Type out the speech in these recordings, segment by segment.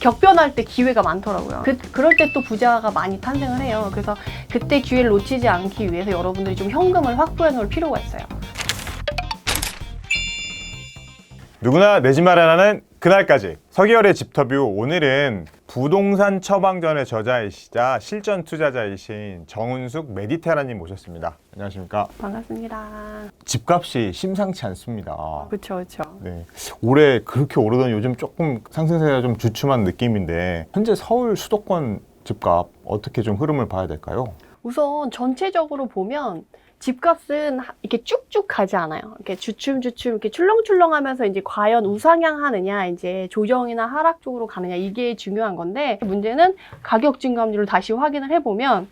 격변할 때 기회가 많더라고요. 그럴 때 또 부자가 많이 탄생을 해요. 그래서 그때 기회를 놓치지 않기 위해서 여러분들이 좀 현금을 확보해 놓을 필요가 있어요. 누구나 내 집 마련하는 그날까지. 서기열의 집터뷰, 오늘은 부동산 처방전의 저자이시자 실전 투자자이신 정은숙 메디테라님 모셨습니다. 안녕하십니까? 반갑습니다. 집값이 심상치 않습니다. 그렇죠, 그렇죠. 네, 올해 그렇게 오르더니 요즘 조금 상승세가 좀 주춤한 느낌인데, 현재 서울 수도권 집값 어떻게 좀 흐름을 봐야 될까요? 우선 전체적으로 보면 집값은 이렇게 쭉쭉 가지 않아요. 이렇게 주춤주춤 이렇게 출렁출렁하면서 이제 과연 우상향하느냐, 이제 조정이나 하락 쪽으로 가느냐, 이게 중요한 건데, 문제는 가격 증감률을 다시 확인을 해보면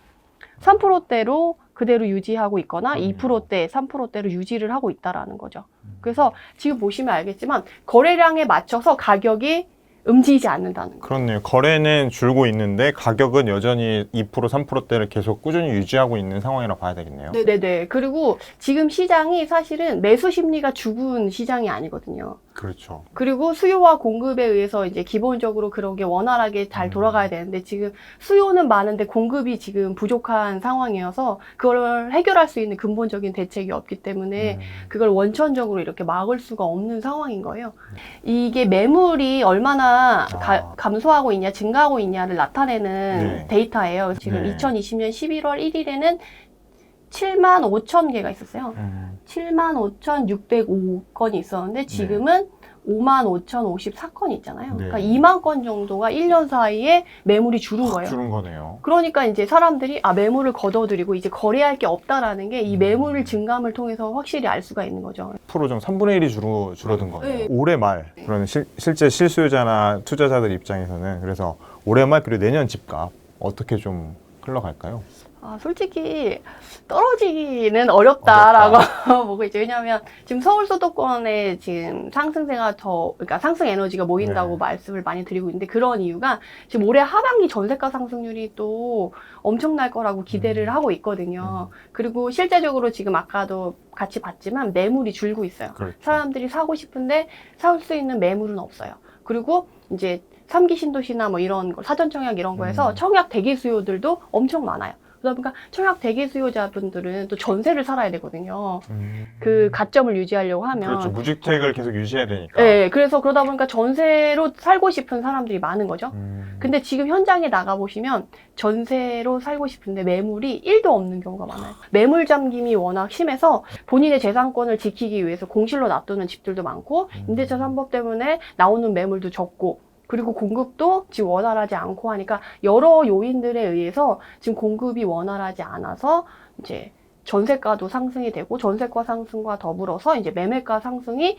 3%대로 그대로 유지하고 있거나 2%대, 3%대로 유지를 하고 있다라는 거죠. 그래서 지금 보시면 알겠지만 거래량에 맞춰서 가격이 움직이지 않는다는 거예요. 그렇네요. 거래는 줄고 있는데 가격은 여전히 2%, 3%대를 계속 꾸준히 유지하고 있는 상황이라고 봐야 되겠네요. 네네네. 그리고 지금 시장이 사실은 매수 심리가 죽은 시장이 아니거든요. 그렇죠. 그리고 수요와 공급에 의해서 이제 기본적으로 그런 게 원활하게 잘 돌아가야 되는데, 지금 수요는 많은데 공급이 지금 부족한 상황이어서 그걸 해결할 수 있는 근본적인 대책이 없기 때문에 그걸 원천적으로 이렇게 막을 수가 없는 상황인 거예요. 이게 매물이 얼마나 감소하고 있냐, 증가하고 있냐를 나타내는 네. 데이터예요. 지금 네. 2020년 11월 1일에는 7만 5천 개가 있었어요. 7만 5,605건이 있었는데 지금은 5만 5,054건이 있잖아요. 네. 그러니까 2만 건 정도가 1년 사이에 매물이 줄은 거예요. 줄은 거네요. 그러니까 이제 사람들이 매물을 걷어들이고 이제 거래할 게 없다라는 게 이 매물 증감을 통해서 확실히 알 수가 있는 거죠. 앞으로 좀 3분의 1이 줄어든 거네요. 네. 올해 말, 그러면 실제 실수요자나 투자자들 입장에서는, 그래서 올해 말 그리고 내년 집값 어떻게 좀 흘러갈까요? 솔직히 떨어지기는 어렵다라고 보고 있죠. 왜냐하면 지금 서울 수도권에 지금 상승세가 그러니까 상승 에너지가 모인다고 네. 말씀을 많이 드리고 있는데, 그런 이유가 지금 올해 하반기 전세가 상승률이 또 엄청날 거라고 기대를 하고 있거든요. 그리고 실제적으로 지금 아까도 같이 봤지만 매물이 줄고 있어요. 그렇죠. 사람들이 사고 싶은데 살 수 있는 매물은 없어요. 그리고 이제 3기 신도시나 뭐 이런 거, 사전청약 이런 거에서 청약 대기 수요들도 엄청 많아요. 그러다 보니까 청약 대기 수요자분들은 또 전세를 살아야 되거든요. 그 가점을 유지하려고 하면. 그렇죠. 무주택을 계속 유지해야 되니까. 네, 그래서 그러다 보니까 전세로 살고 싶은 사람들이 많은 거죠. 근데 지금 현장에 나가보시면 전세로 살고 싶은데 매물이 1도 없는 경우가 많아요. 매물 잠김이 워낙 심해서 본인의 재산권을 지키기 위해서 공실로 놔두는 집들도 많고, 임대차 3법 때문에 나오는 매물도 적고, 그리고 공급도 지금 원활하지 않고 하니까 여러 요인들에 의해서 지금 공급이 원활하지 않아서 이제 전세가도 상승이 되고, 전세가 상승과 더불어서 이제 매매가 상승이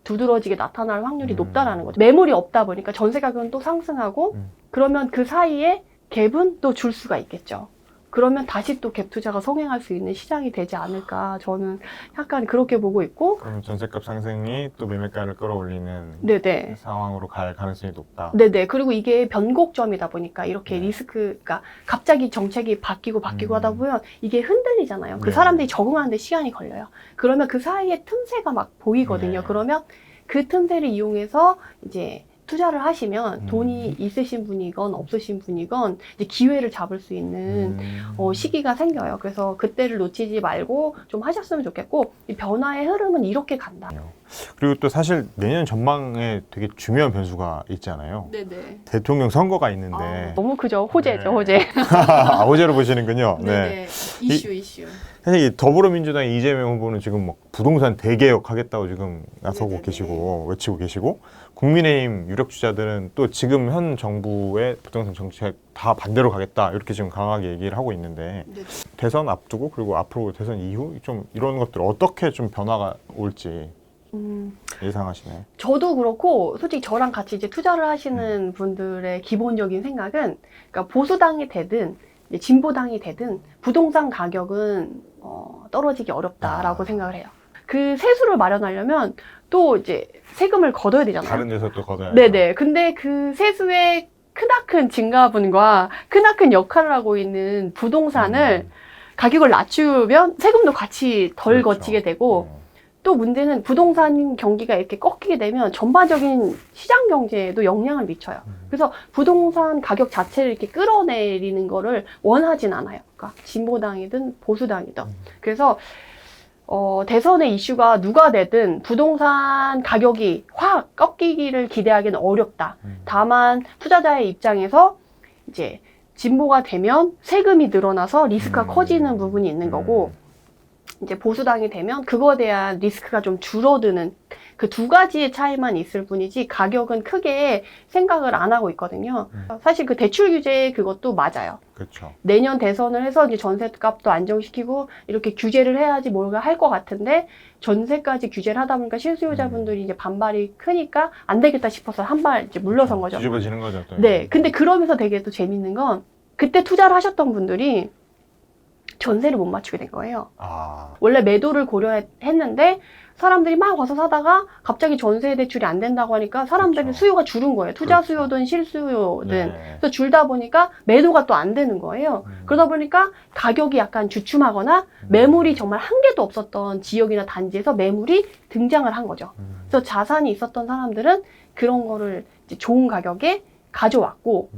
두드러지게 나타날 확률이 높다라는 거죠. 매물이 없다 보니까 전세 가격은 또 상승하고, 그러면 그 사이에 갭은 또 줄 수가 있겠죠. 그러면 다시 또 갭 투자가 성행할 수 있는 시장이 되지 않을까, 저는 약간 그렇게 보고 있고. 그럼 전세값 상승이 또 매매가를 끌어올리는 네네. 상황으로 갈 가능성이 높다. 네네. 그리고 이게 변곡점이다 보니까 이렇게 리스크가 갑자기 정책이 바뀌고 하다 보면 이게 흔들리잖아요. 그 네. 사람들이 적응하는데 시간이 걸려요. 그러면 그 사이에 틈새가 막 보이거든요. 네. 그러면 그 틈새를 이용해서 이제 투자를 하시면 돈이 있으신 분이건 없으신 분이건 이제 기회를 잡을 수 있는 시기가 생겨요. 그래서 그때를 놓치지 말고 좀 하셨으면 좋겠고, 이 변화의 흐름은 이렇게 간다. 그리고 또 사실 내년 전망에 되게 중요한 변수가 있잖아요. 네네. 대통령 선거가 있는데. 너무 크죠. 호재죠, 네. 호재. 호재로 보시는군요. 네네. 이슈. 사실 이 더불어민주당의 이재명 후보는 지금 막 부동산 대개혁하겠다고 지금 나서고 네네네. 계시고 외치고 계시고, 국민의힘 유력 주자들은 또 지금 현 정부의 부동산 정책 다 반대로 가겠다 이렇게 지금 강하게 얘기를 하고 있는데, 네네. 대선 앞두고 그리고 앞으로 대선 이후 좀 이런 것들 어떻게 좀 변화가 올지 예상하시나요? 저도 그렇고, 솔직히 저랑 같이 이제 투자를 하시는 분들의 기본적인 생각은, 그러니까 보수당이 되든 이제 진보당이 되든 부동산 가격은 떨어지기 어렵다라고 생각을 해요. 그 세수를 마련하려면 또 이제 세금을 걷어야 되잖아요. 다른 데서 또 걷어야 네네. 근데 그 세수의 크나큰 증가분과 크나큰 역할을 하고 있는 부동산을 가격을 낮추면 세금도 같이 덜 그렇죠. 거치게 되고, 또 문제는 부동산 경기가 이렇게 꺾이게 되면 전반적인 시장 경제에도 영향을 미쳐요. 그래서 부동산 가격 자체를 이렇게 끌어내리는 거를 원하진 않아요. 그러니까 진보당이든 보수당이든. 그래서 대선의 이슈가 누가 되든 부동산 가격이 확 꺾이기를 기대하기는 어렵다. 다만 투자자의 입장에서 이제 진보가 되면 세금이 늘어나서 리스크가 커지는 부분이 있는 거고, 이제 보수당이 되면 그거에 대한 리스크가 좀 줄어드는 그 두 가지의 차이만 있을 뿐이지 가격은 크게 생각을 안 하고 있거든요. 사실 그 대출 규제 그것도 맞아요. 그렇죠. 내년 대선을 해서 이제 전세값도 안정시키고 이렇게 규제를 해야지 뭔가 할 것 같은데 전세까지 규제를 하다 보니까 실수요자분들이 이제 반발이 크니까 안 되겠다 싶어서 한 발 이제 물러선 거죠. 뒤집어지는 거죠. 또. 네. 근데 그러면서 되게 또 재밌는 건 그때 투자를 하셨던 분들이 전세를 못 맞추게 된 거예요. 아, 원래 매도를 고려했는데 사람들이 막 와서 사다가 갑자기 전세 대출이 안 된다고 하니까 사람들이 그렇죠. 수요가 줄은 거예요. 투자 그렇죠. 수요든 실수요든. 네. 그래서 줄다 보니까 매도가 또 안 되는 거예요. 그러다 보니까 가격이 약간 주춤하거나 매물이 정말 한 개도 없었던 지역이나 단지에서 매물이 등장을 한 거죠. 그래서 자산이 있었던 사람들은 그런 거를 이제 좋은 가격에 가져왔고,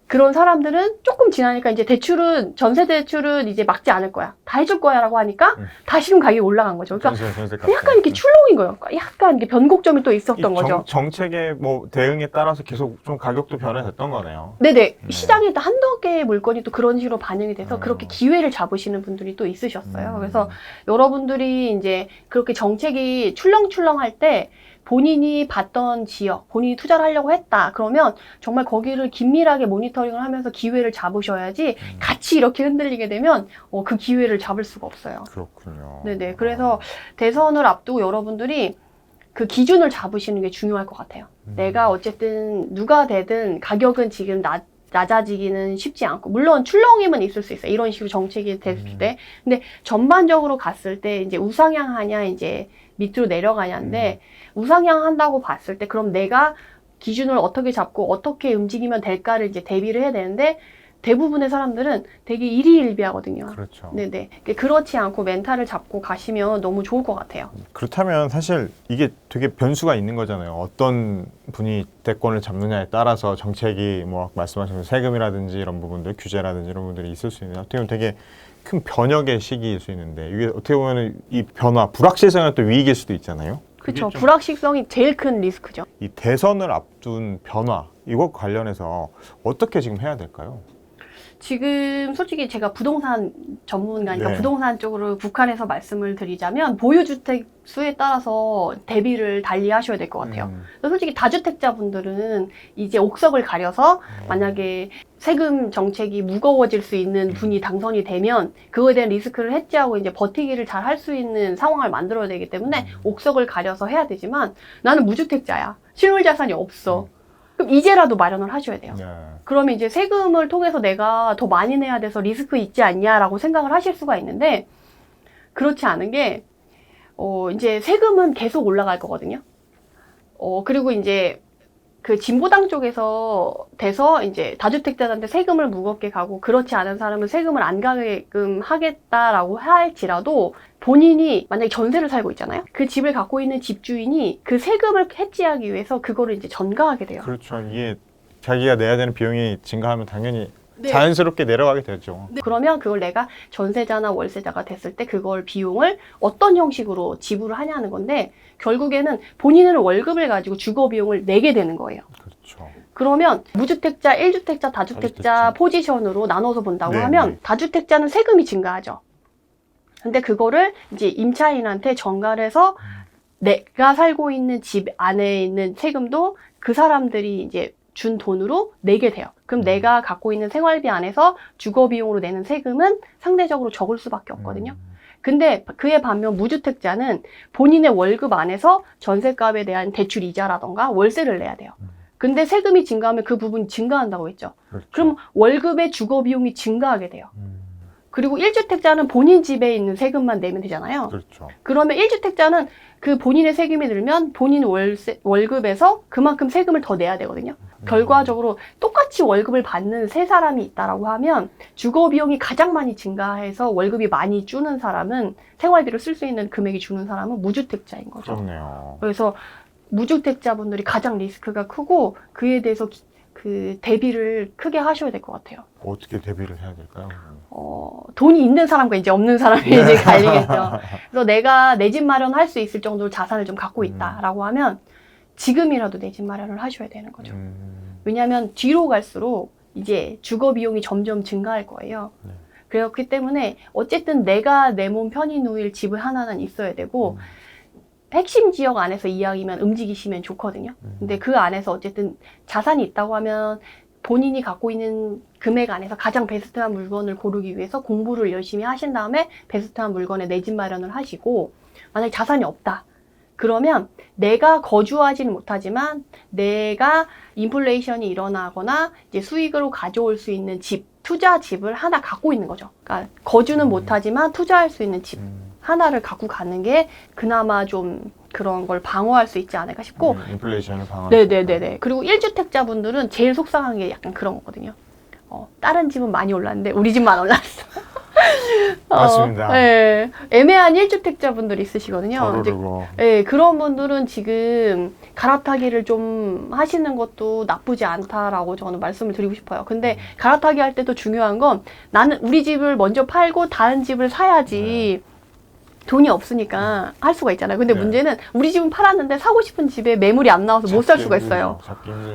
그런 사람들은 조금 지나니까 이제 대출은, 전세 대출은 이제 막지 않을 거야. 다 해줄 거야 라고 하니까 다시금 가격이 올라간 거죠. 그러니까 전세값. 약간 이렇게 출렁인 거예요. 그러니까 약간 이렇게 변곡점이 또 있었던 거죠. 정책의 뭐 대응에 따라서 계속 좀 가격도 변화됐던 거네요. 네네. 시장에 한두 개의 물건이 또 그런 식으로 반영이 돼서 그렇게 기회를 잡으시는 분들이 또 있으셨어요. 그래서 여러분들이 이제 그렇게 정책이 출렁출렁할 때 본인이 봤던 지역, 본인이 투자를 하려고 했다. 그러면 정말 거기를 긴밀하게 모니터링을 하면서 기회를 잡으셔야지 같이 이렇게 흔들리게 되면 그 기회를 잡을 수가 없어요. 그렇군요. 네네. 그래서 대선을 앞두고 여러분들이 그 기준을 잡으시는 게 중요할 것 같아요. 내가 어쨌든 누가 되든 가격은 지금 낮아지기는 쉽지 않고, 물론 출렁임은 있을 수 있어요. 이런 식으로 정책이 됐을 때. 근데 전반적으로 갔을 때 이제 우상향하냐, 이제 밑으로 내려가냐인데, 우상향 한다고 봤을 때 그럼 내가 기준을 어떻게 잡고 어떻게 움직이면 될까를 이제 대비를 해야 되는데, 대부분의 사람들은 되게 일희일비하거든요. 그렇죠. 네네. 그렇지 않고 멘탈을 잡고 가시면 너무 좋을 것 같아요. 그렇다면 사실 이게 되게 변수가 있는 거잖아요. 어떤 분이 대권을 잡느냐에 따라서 정책이 뭐 말씀하신 세금이라든지 이런 부분들, 규제라든지 이런 부분들이 있을 수 있는데, 어떻게 보면 되게 큰 변혁의 시기일 수 있는데, 이게 어떻게 보면 이 변화, 불확실성이 또 위기일 수도 있잖아요. 그렇죠. 불확실성이 제일 큰 리스크죠. 이 대선을 앞둔 변화, 이것 관련해서 어떻게 지금 해야 될까요? 지금 솔직히 제가 부동산 전문가니까 네. 부동산 쪽으로 국한해서 말씀을 드리자면 보유주택 수에 따라서 대비를 달리 하셔야 될 것 같아요. 솔직히 다주택자분들은 이제 옥석을 가려서 만약에 세금 정책이 무거워질 수 있는 분이 당선이 되면 그거에 대한 리스크를 해지하고 이제 버티기를 잘 할 수 있는 상황을 만들어야 되기 때문에 옥석을 가려서 해야 되지만, 나는 무주택자야. 실물자산이 없어. 그럼 이제라도 마련을 하셔야 돼요. 네. 그러면 이제 세금을 통해서 내가 더 많이 내야 돼서 리스크 있지 않냐라고 생각을 하실 수가 있는데, 그렇지 않은 게, 이제 세금은 계속 올라갈 거거든요. 그리고 이제 그 진보당 쪽에서 돼서 이제 다주택자한테 세금을 무겁게 가고, 그렇지 않은 사람은 세금을 안 가게끔 하겠다라고 할지라도 본인이 만약에 전세를 살고 있잖아요. 그 집을 갖고 있는 집주인이 그 세금을 해지하기 위해서 그거를 이제 전가하게 돼요. 그렇죠. 이게 자기가 내야 되는 비용이 증가하면 당연히 네. 자연스럽게 내려가게 되죠. 그러면 그걸 내가 전세자나 월세자가 됐을 때 그걸 비용을 어떤 형식으로 지불을 하냐는 건데, 결국에는 본인은 월급을 가지고 주거 비용을 내게 되는 거예요. 그렇죠. 그러면 무주택자, 1주택자, 다주택자 다주택자. 포지션으로 나눠서 본다고 네, 하면 네. 다주택자는 세금이 증가하죠. 근데 그거를 이제 임차인한테 전가를 해서 내가 살고 있는 집 안에 있는 세금도 그 사람들이 이제 준 돈으로 내게 돼요. 그럼 내가 갖고 있는 생활비 안에서 주거 비용으로 내는 세금은 상대적으로 적을 수밖에 없거든요. 근데 그에 반면 무주택자는 본인의 월급 안에서 전세값에 대한 대출 이자라던가 월세를 내야 돼요. 근데 세금이 증가하면 그 부분이 증가한다고 했죠. 그렇죠. 그럼 월급의 주거 비용이 증가하게 돼요. 그리고 1주택자는 본인 집에 있는 세금만 내면 되잖아요. 그렇죠. 그러면 1주택자는 그 본인의 세금이 늘면 본인 월급에서 그만큼 세금을 더 내야 되거든요. 결과적으로 똑같이 월급을 받는 세 사람이 있다라고 하면 주거 비용이 가장 많이 증가해서 월급이 많이 주는 사람은, 생활비를 쓸 수 있는 금액이 주는 사람은 무주택자인 거죠. 그렇네요. 그래서 무주택자분들이 가장 리스크가 크고 그에 대해서 그 대비를 크게 하셔야 될 것 같아요. 어떻게 대비를 해야 될까요? 돈이 있는 사람과 이제 없는 사람이 이제 갈리겠죠. 그래서 내가 내 집 마련할 수 있을 정도로 자산을 좀 갖고 있다라고 하면 지금이라도 내 집 마련을 하셔야 되는 거죠. 왜냐하면 뒤로 갈수록 이제 주거 비용이 점점 증가할 거예요. 네. 그렇기 때문에 어쨌든 내가 내 몸 편히 누일 집을 하나는 있어야 되고 핵심 지역 안에서 이왕이면 움직이시면 좋거든요. 근데 그 안에서 어쨌든 자산이 있다고 하면 본인이 갖고 있는 금액 안에서 가장 베스트한 물건을 고르기 위해서 공부를 열심히 하신 다음에 베스트한 물건에 내 집 마련을 하시고, 만약에 자산이 없다. 그러면 내가 거주하지는 못하지만 내가 인플레이션이 일어나거나 이제 수익으로 가져올 수 있는 집, 투자 집을 하나 갖고 있는 거죠. 그러니까 거주는 못하지만 투자할 수 있는 집 하나를 갖고 가는 게 그나마 좀 그런 걸 방어할 수 있지 않을까 싶고. 인플레이션을 방어할 네네네네. 그리고 1주택자 분들은 제일 속상한 게 약간 그런 거거든요. 다른 집은 많이 올랐는데 우리 집만 올랐어. 맞습니다. 네. 애매한 1주택자 분들이 있으시거든요. 이제, 오르고. 네, 그런 분들은 지금 갈아타기를 좀 하시는 것도 나쁘지 않다라고 저는 말씀을 드리고 싶어요. 근데 갈아타기 할 때도 중요한 건, 나는 우리 집을 먼저 팔고 다른 집을 사야지 돈이 없으니까 할 수가 있잖아요. 근데 네. 문제는 우리 집은 팔았는데 사고 싶은 집에 매물이 안 나와서 못 살 수가 있어요.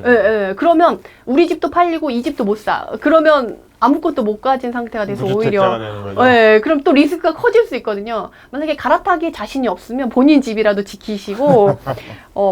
예, 예. 그러면 우리 집도 팔리고 이 집도 못 사. 그러면 아무것도 못 가진 상태가 돼서 오히려, 되는 거죠. 예, 그럼 또 리스크가 커질 수 있거든요. 만약에 갈아타기 자신이 없으면 본인 집이라도 지키시고,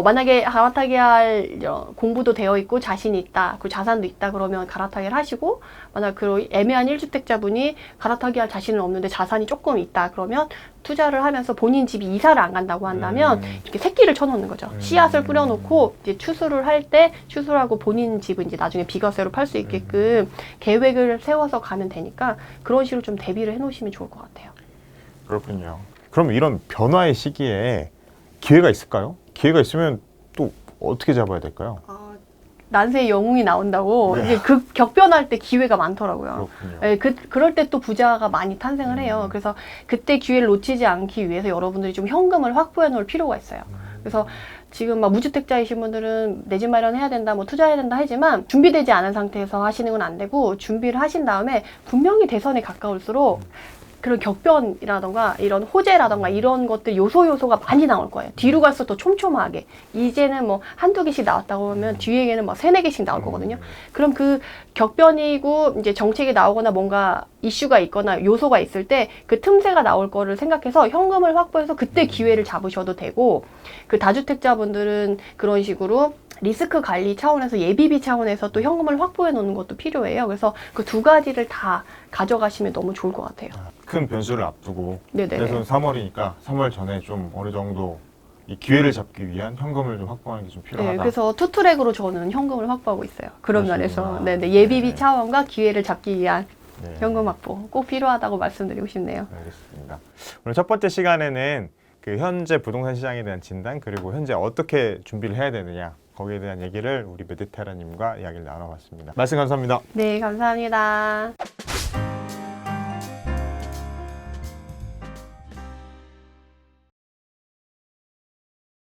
만약에 갈아타기 할 공부도 되어 있고 자신이 있다, 그리고 자산도 있다 그러면 갈아타기를 하시고, 만약 그 애매한 1주택자분이 갈아타기 할 자신은 없는데 자산이 조금 있다 그러면 투자를 하면서 본인 집이 이사를 안 간다고 한다면 이렇게 새끼를 쳐놓는 거죠. 씨앗을 뿌려놓고 이제 추수를 할 때 추수하고 본인 집은 이제 나중에 비과세로 팔 수 있게끔 계획을 세워서 가면 되니까 그런 식으로 좀 대비를 해놓으시면 좋을 것 같아요. 그렇군요. 그럼 이런 변화의 시기에 기회가 있을까요? 기회가 있으면 또 어떻게 잡아야 될까요? 난세의 영웅이 나온다고. 네. 이게 그 격변할 때 기회가 많더라고요. 그렇군요. 예, 그럴 때 또 부자가 많이 탄생을 해요. 그래서 그때 기회를 놓치지 않기 위해서 여러분들이 좀 현금을 확보해 놓을 필요가 있어요. 그래서 지금 막 무주택자이신 분들은 내 집 마련해야 된다, 뭐 투자해야 된다 하지만 준비되지 않은 상태에서 하시는 건 안 되고, 준비를 하신 다음에 분명히 대선에 가까울수록 그런 격변이라던가 이런 호재라던가 이런 것들 요소가 많이 나올 거예요. 뒤로 갈수록 더 촘촘하게. 이제는 뭐 한두 개씩 나왔다고 하면 뒤에는 막 세네 개씩 나올 거거든요. 그럼 그 격변이고 이제 정책이 나오거나 뭔가 이슈가 있거나 요소가 있을 때 그 틈새가 나올 거를 생각해서 현금을 확보해서 그때 기회를 잡으셔도 되고, 그 다주택자분들은 그런 식으로 리스크 관리 차원에서 예비비 차원에서 또 현금을 확보해 놓는 것도 필요해요. 그래서 그 두 가지를 다 가져가시면 너무 좋을 것 같아요. 큰 변수를 앞두고 네네. 대선 3월이니까 3월 전에 좀 어느 정도 이 기회를 잡기 위한 현금을 좀 확보하는 게 좀 필요하다. 네, 그래서 투트랙으로 저는 현금을 확보하고 있어요. 그런 그러시구나. 면에서 네네, 예비비 네. 차원과 기회를 잡기 위한 네. 현금 확보 꼭 필요하다고 말씀드리고 싶네요. 알겠습니다. 오늘 첫 번째 시간에는 그 현재 부동산 시장에 대한 진단, 그리고 현재 어떻게 준비를 해야 되느냐, 거기에 대한 얘기를 우리 메디테라님과 이야기를 나눠봤습니다. 말씀 감사합니다. 네, 감사합니다.